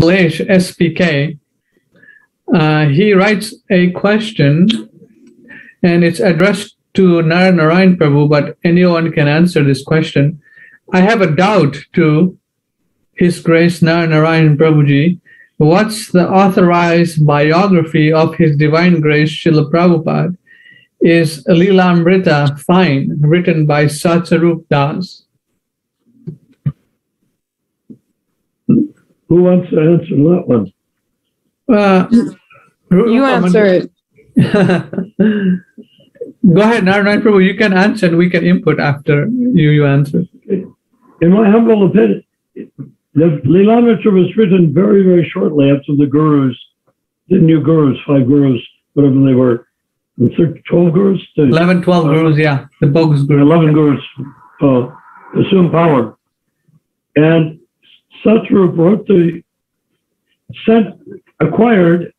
SPK. He writes a question, and it's addressed to Narayana Prabhu, but anyone can answer this question. I have a doubt to His Grace Narayana Prabhuji. What's the authorized biography of His Divine Grace Srila Prabhupada? Is Lilamrita fine, written by Satsvarupa Das? Who wants to answer that one? You answer it. Go ahead, Narayana Prabhu. You can answer and we can input after you answer. In my humble opinion, the Lilamrita was written very, very shortly after the gurus, the new gurus, 5 gurus, whatever they were, 12 gurus? 11, 12 gurus, yeah. The bogus gurus. 11 gurus assumed power. And Satsvarupa wrote acquired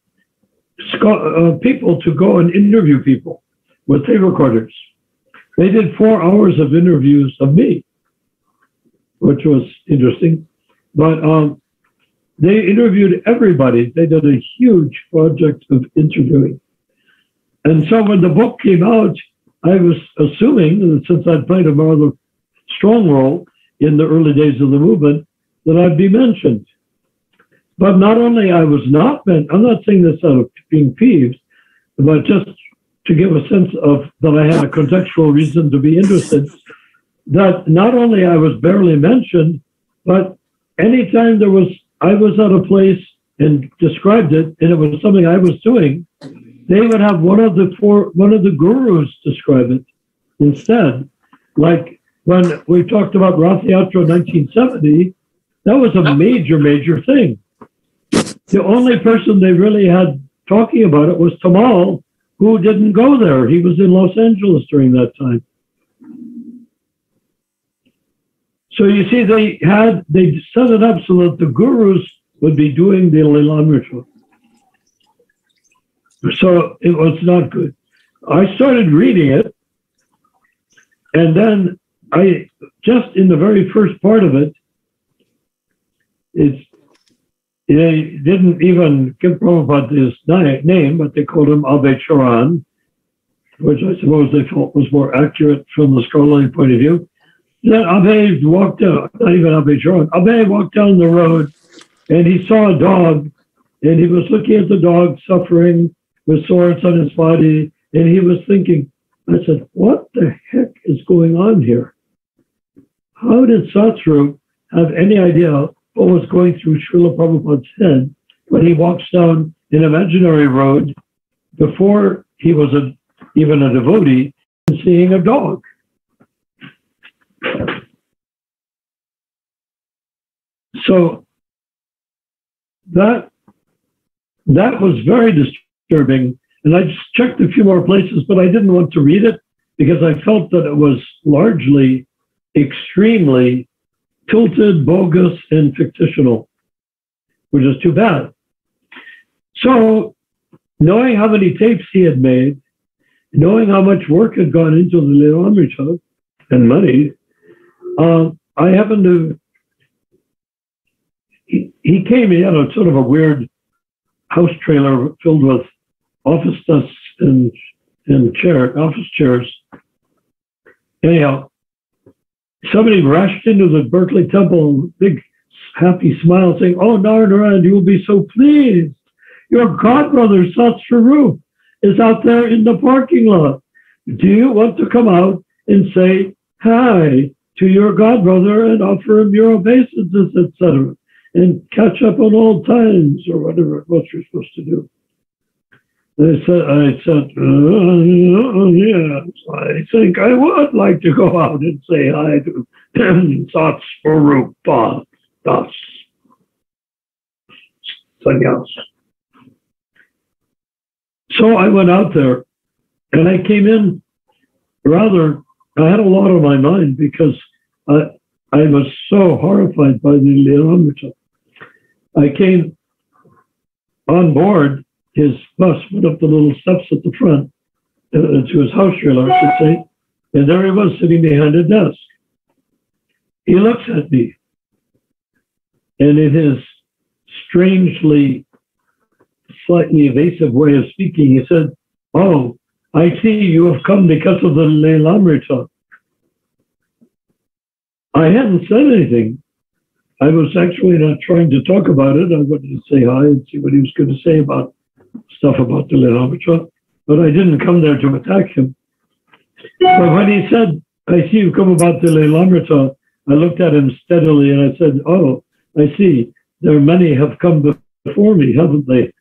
people to go and interview people with tape recorders. They did 4 hours of interviews of me, which was interesting. But they interviewed everybody. They did a huge project of interviewing. And so when the book came out, I was assuming, that since I'd played a rather strong role in the early days of the movement, that I'd be mentioned. But not only I was not mentioned, I'm not saying this out of being peeved, but just to give a sense of that I had a contextual reason to be interested, that not only I was barely mentioned, but anytime I was at a place and described it, and it was something I was doing, they would have one of the gurus describe it instead. Like when we talked about Rath Yatra 1970, that was a major, major thing. The only person they really had talking about it was Tamal, who didn't go there. He was in Los Angeles during that time. So you see, they set it up so that the gurus would be doing the Lilamrita. So it was not good. I started reading it, and then I just in the very first part of it, they didn't even give Prabhupada his name, but they called him Abhay Charan, which I suppose they felt was more accurate from the scholarly point of view. Then Abhay walked down, not even Abhay Charan, Abhay walked down the road and he saw a dog, and he was looking at the dog suffering with sores on his body, and he was thinking, I said, what the heck is going on here? How did Satsvarupa have any idea what was going through Srila Prabhupada's head when he walks down an imaginary road before he was even a devotee and seeing a dog? So that was very disturbing, and I just checked a few more places, but I didn't want to read it because I felt that it was largely extremely tilted, bogus, and fictional, which is too bad. So knowing how many tapes he had made, knowing how much work had gone into the Lilamrita and money, I happened to, he came, he had a sort of a weird house trailer filled with office desks and office chairs. Anyhow, somebody rushed into the Berkeley Temple, big happy smile, saying, "Oh, Narayana, you will be so pleased. Your godbrother, Satsvarupa, is out there in the parking lot. Do you want to come out and say hi to your godbrother and offer him your obeisances, etc., and catch up on old times," or whatever it was you're supposed to do? I said, yes, I think I would like to go out and say hi to Satsvarupa Das. Sannyas. So I went out there, and I came in I had a lot on my mind because I was so horrified by the Lilamrita. I came on board his bus, went up the little steps at the front to his house trailer, I should say, and there he was sitting behind a desk. He looks at me, and in his strangely, slightly evasive way of speaking. He said, "Oh, I see you have come because of the Lilamrita." I hadn't said anything. I was actually not trying to talk about it. I wanted to say hi and see what he was going to say about stuff about the Lilamrita, but I didn't come there to attack him. But when he said, "I see you come about the Lilamrita," I looked at him steadily and I said, "Oh, I see. There are many have come before me, haven't they?"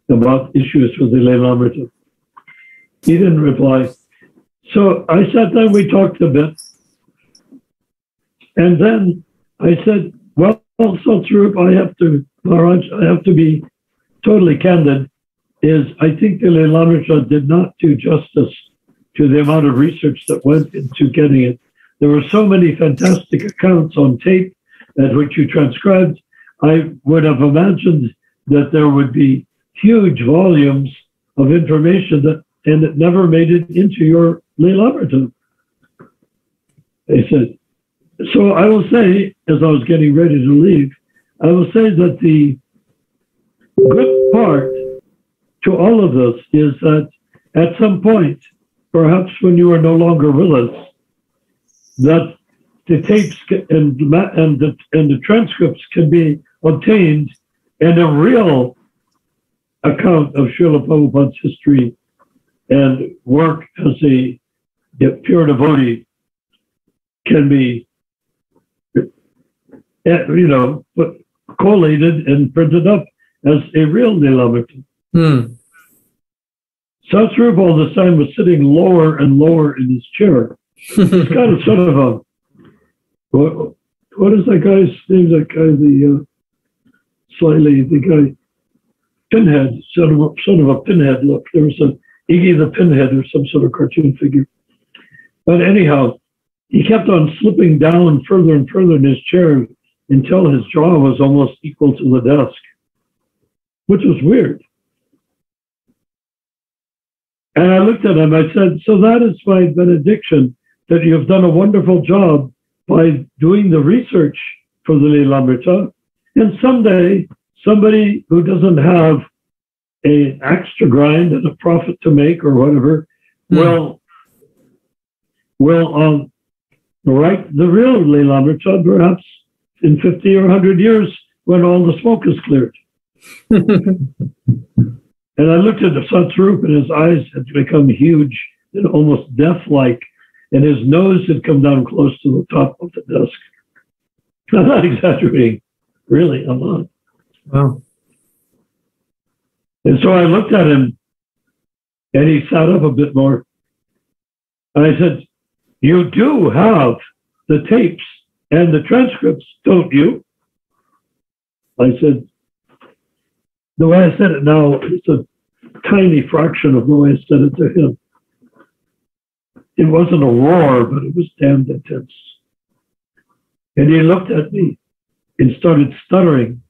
About issues with the Lilamrita. He didn't reply. So I sat down, we talked a bit. And then I said, "Well, Satsvarupa, Maharaj, I have to be totally candid, I think the Lilamrita did not do justice to the amount of research that went into getting it. There were so many fantastic accounts on tape at which you transcribed. I would have imagined that there would be huge volumes of information and it never made it into your Lilamrita." I said, so I will say, as I was getting ready to leave, I will say that the good part to all of this is that at some point, perhaps when you are no longer with us, that the tapes and the transcripts can be obtained and a real account of Srila Prabhupada's history and work as a pure devotee can be, collated and printed up as a real Lilamrita. Satsvarupa all the time was sitting lower and lower in his chair. It's kind of sort of a, what is that guy's name? That guy, the guy, Pinhead, sort of a Pinhead look. There was a Iggy the Pinhead or some sort of cartoon figure. But anyhow, he kept on slipping down further and further in his chair until his jaw was almost equal to the desk, which was weird. And I looked at him, I said, "So that is my benediction, that you have done a wonderful job by doing the research for the Lilamrita. And someday, somebody who doesn't have an axe to grind and a profit to make or whatever will write the real Lilamrita, perhaps in 50 or 100 years when all the smoke is cleared." And I looked at the Satsvarupa and his eyes had become huge and almost death-like, and his nose had come down close to the top of the desk. I'm not exaggerating, really, I'm not. Wow. And so I looked at him, and he sat up a bit more. And I said, "You do have the tapes and the transcripts, don't you?" I said, the way I said it now, it's a tiny fraction of the way I said it to him. It wasn't a roar, but it was damned intense. And he looked at me and started stuttering.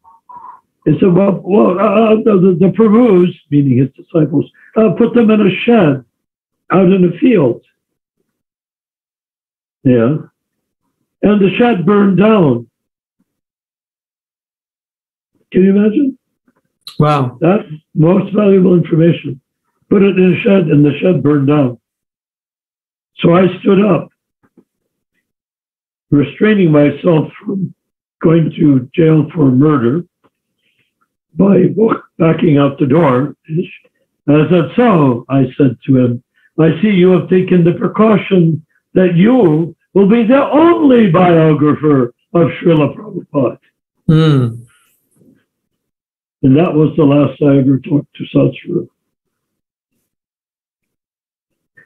He said, well, the Prabhus, meaning his disciples, put them in a shed out in a field. Yeah. And the shed burned down. Can you imagine? Wow. That's most valuable information. Put it in a shed and the shed burned down. So I stood up, restraining myself from going to jail for murder by backing out the door. And I said, "So," I said to him, "I see you have taken the precaution that you will be the only biographer of Srila Prabhupada." And that was the last I ever talked to Satsvarupa.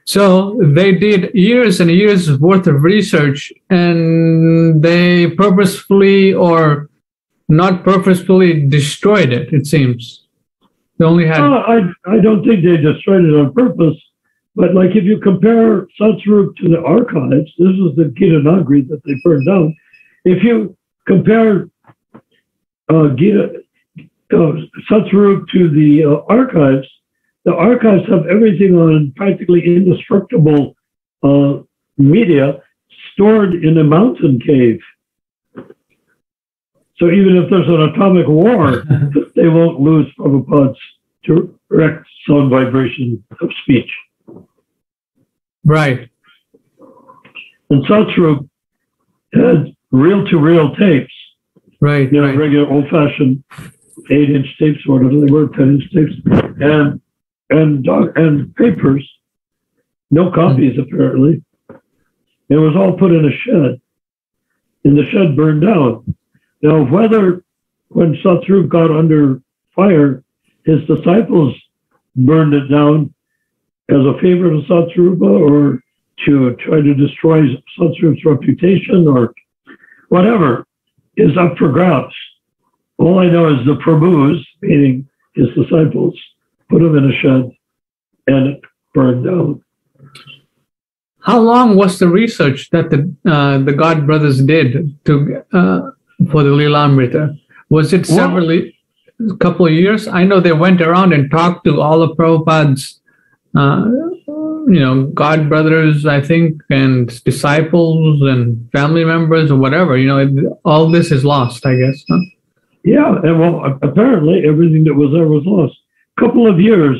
So they did years and years worth of research, and they purposefully or not purposefully destroyed it, it seems. They only had... I don't think they destroyed it on purpose, but like if you compare Satsvarupa to the archives, this is the Gita Nagri that they burned down. If you compare Satsvarupa to the archives have everything on practically indestructible media stored in a mountain cave. So even if there's an atomic war, they won't lose Prabhupada's direct sound vibration of speech. Right. And Satsvarupa had reel-to-reel tapes, Right. you know, regular old-fashioned 8-inch tapes, or whatever they were, 10-inch tapes, and papers. No copies, apparently. It was all put in a shed, and the shed burned down. Now, whether when Satsvarupa got under fire, his disciples burned it down as a favor to Satsvarupa, or to try to destroy Satsvarupa's reputation, or whatever, is up for grabs. All I know is the Prabhus, meaning his disciples, put him in a shed, and it burned down. How long was the research that the God brothers did to for the Lilamrita? Was it a couple of years? I know they went around and talked to all of Prabhupada's, God brothers, I think, and disciples and family members or whatever. All this is lost, I guess. Huh? Yeah, and well, apparently everything that was there was lost. A couple of years,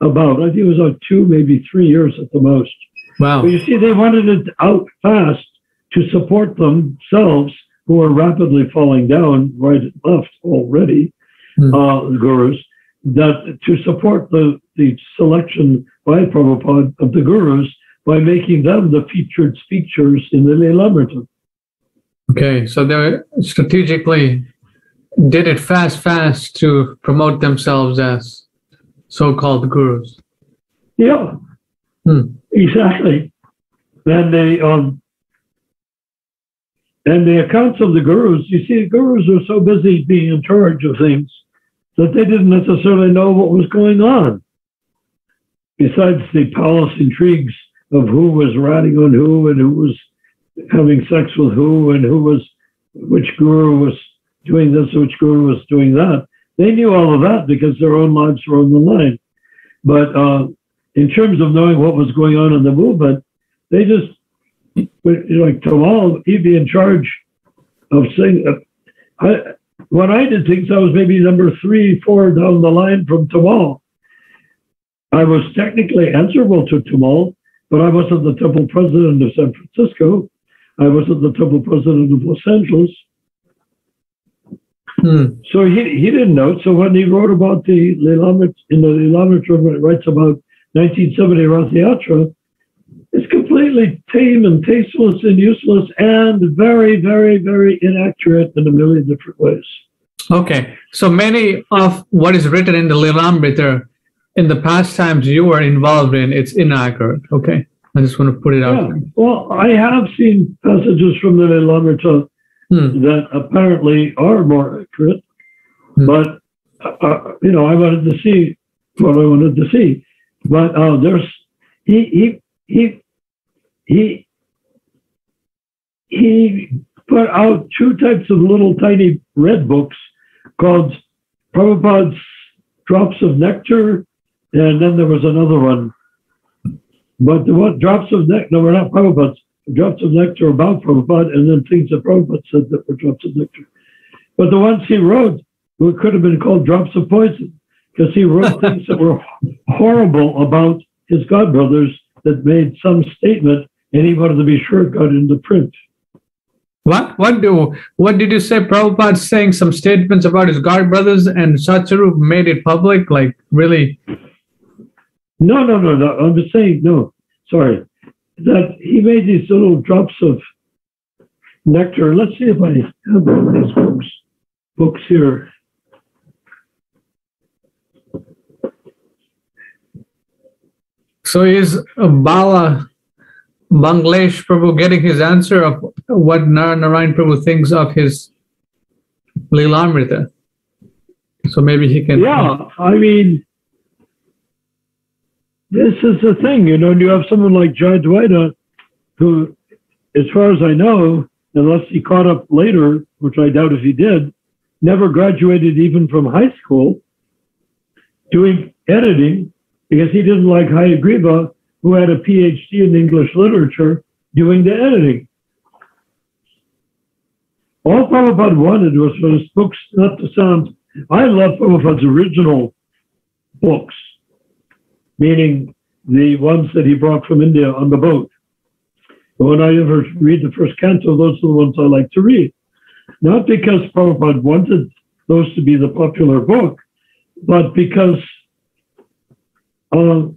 I think it was like 2, maybe 3 years at the most. Wow. But you see, they wanted it out fast to support themselves, who were rapidly falling down right and left already, the gurus, that to support the selection by Prabhupada of the gurus by making them the featured speakers in the Lilamrita. Okay, so they strategically did it fast to promote themselves as so-called gurus. Yeah. Exactly. And the accounts of the gurus, you see, the gurus were so busy being in charge of things that they didn't necessarily know what was going on. Besides the palace intrigues of who was ratting on who, and who was having sex with who, and which guru was doing this, which guru was doing that. They knew all of that because their own lives were on the line. But in terms of knowing what was going on in the movement, they just, like Tamal, he'd be in charge of saying, when I did things, I was maybe number 3, 4 down the line from Tamal. I was technically answerable to Tamal, but I wasn't the temple president of San Francisco. I wasn't the temple president of Los Angeles. So he didn't know. So when he wrote about the Lilamrita, in the Lilamrita, when it writes about 1970 Rath Yatra, it's completely tame and tasteless and useless and very, very, very inaccurate in a million different ways. Okay, so many of what is written in the Lilamrita in the past times you were involved in, it's inaccurate. Okay, I just want to put it out there. Well, I have seen passages from the Lilamrita that apparently are more accurate, but I wanted to see what I wanted to see. But there's he put out 2 types of little tiny red books called Prabhupada's Drops of Nectar, and then there was another one. But Drops of Nectar, no, we're not Prabhupada's. Drops of Nectar about Prabhupada, and then things that Prabhupada said that were drops of nectar. But the ones he wrote could have been called drops of poison, because he wrote things that were horrible about his godbrothers that made some statement, and he wanted to be sure it got into print. What did you say? Prabhupada saying some statements about his godbrothers, and Satsvarupa made it public? Like, really? No. I'm just saying, no, sorry. That he made these little drops of nectar. Let's see if I have one of these books here. So is Bala Bangladesh Prabhu getting his answer of what Narayana Prabhu thinks of his Lilamrita? So maybe he can... Yeah, I mean, this is the thing, you have someone like Jayadvaita, who, as far as I know, unless he caught up later, which I doubt if he did, never graduated even from high school, doing editing, because he didn't like Hayagriva, who had a PhD in English literature, doing the editing. All Prabhupada wanted was for his books not to sound. I love Prabhupada's original books, meaning the ones that he brought from India on the boat. But when I ever read the first canto, those are the ones I like to read. Not because Prabhupada wanted those to be the popular book, but because of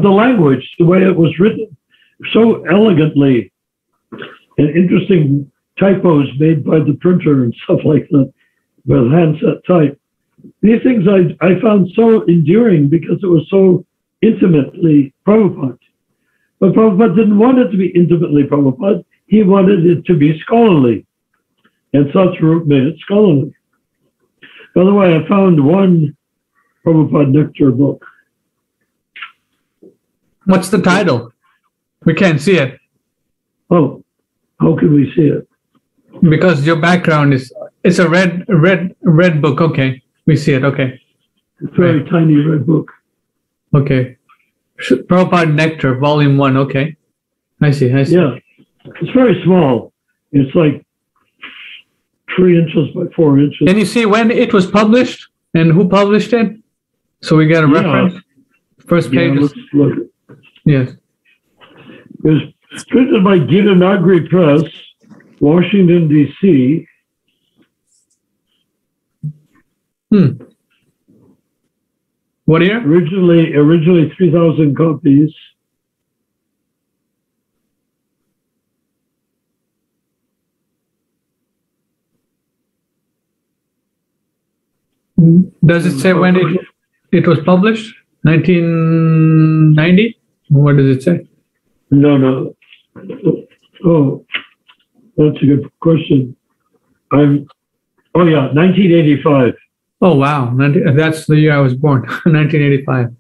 the language, the way it was written, so elegantly, and interesting typos made by the printer and stuff like that, with handset type. These things I found so endearing because it was so intimately Prabhupada. But Prabhupada didn't want it to be intimately Prabhupada. He wanted it to be scholarly. And Satsvarupa made it scholarly. By the way, I found one Prabhupada Nectar book. What's the title? We can't see it. Oh, how can we see it? Because your background it's a red book. Okay, we see it. Okay. It's a very tiny red book. Okay. Prabhupada Nectar, Volume 1. Okay. I see. Yeah. It's very small. It's like 3 inches by 4 inches. Can you see when it was published and who published it? So we get a reference. First page. Let's look. Yes. It was printed by Gitanagri Press, Washington, D.C. What year? Originally 3,000 copies. Does it say when it was published? 1990? What does it say? No. Oh, that's a good question. 1985. Oh, wow. That's the year I was born, 1985.